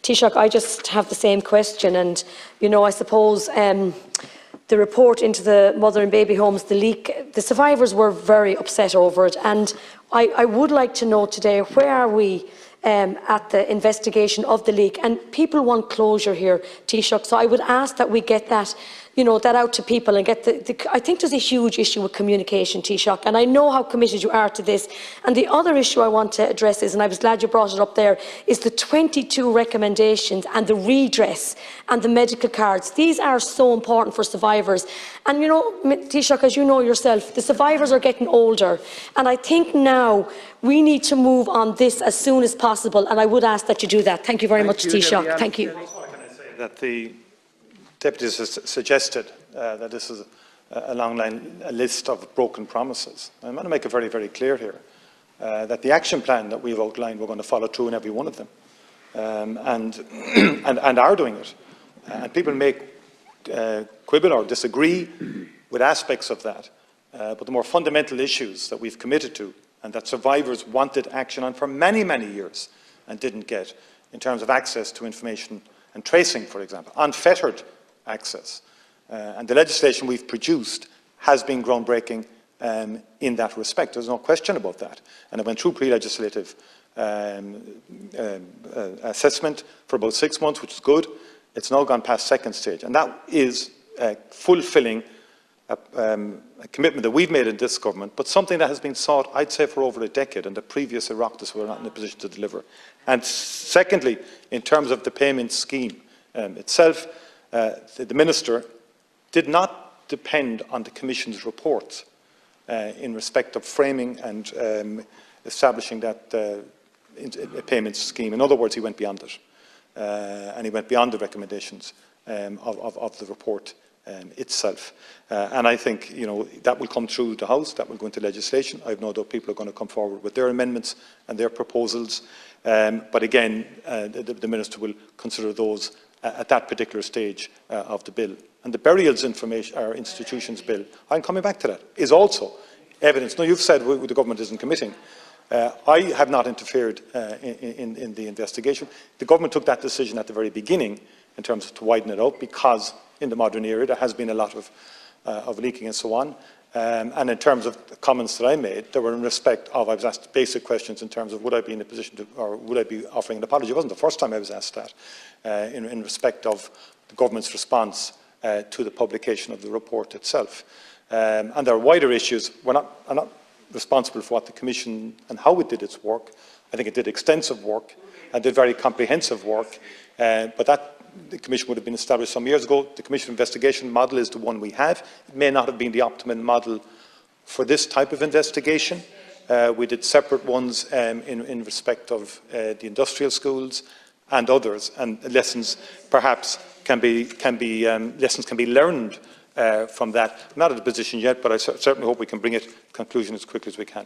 Taoiseach, I just have the same question, and I suppose the report into the mother and baby homes, the leak, the survivors were very upset over it, and I would like to know today, where are we at the investigation of the leak? And people want closure here, Taoiseach, so I would ask that we get that that out to people and get I think there's a huge issue with communication, Taoiseach, and I know how committed you are to this. And the other issue I want to address is, and I was glad you brought it up there, is the 22 recommendations and the redress and the medical cards. These are so important for survivors. And Taoiseach, as you know yourself, the survivors are getting older, and I think now we need to move on this as soon as possible, and I would ask that you do that. Thank you very much, Taoiseach. Thank you. That the deputies has suggested that this is a list of broken promises. I want to make it very, very clear here that the action plan that we've outlined, we're going to follow through in every one of them, and are doing it. And people may quibble or disagree with aspects of that, but the more fundamental issues that we've committed to and that survivors wanted action on for many, many years and didn't get, in terms of access to information and tracing, for example, unfettered access. And the legislation we've produced has been groundbreaking in that respect. There's no question about that. And it went through pre-legislative assessment for about 6 months, which is good. It's now gone past second stage. And that is fulfilling a commitment that we've made in this government, but something that has been sought, I'd say, for over a decade, and the previous Oireachtas were not in a position to deliver. And secondly, in terms of the payment scheme itself, the Minister did not depend on the Commission's reports in respect of framing and establishing that payment scheme. In other words, he went beyond it, and he went beyond the recommendations of the report itself. And I think that will come through the House, that will go into legislation. I have no doubt people are going to come forward with their amendments and their proposals. But again, the Minister will consider those at that particular stage of the bill. And the Burials Institutions Bill, I'm coming back to that, is also evidence. Now, you've said the government isn't committing. I have not interfered in the investigation. The government took that decision at the very beginning in terms of to widen it out, because in the modern era there has been a lot of leaking and so on. And in terms of the comments that I made, they were in respect of, I was asked basic questions in terms of would I be in a position to, or would I be offering an apology. It wasn't the first time I was asked that, in respect of the government's response to the publication of the report itself. And there are wider issues. I'm not responsible for what the Commission and how it did its work. I think it did extensive work and did very comprehensive work, but the Commission would have been established some years ago. The Commission investigation model is the one we have. It may not have been the optimum model for this type of investigation. We did separate ones in respect of the industrial schools and others, and lessons perhaps can be learned from that. I'm not in a position yet, but I certainly hope we can bring it to conclusion as quickly as we can.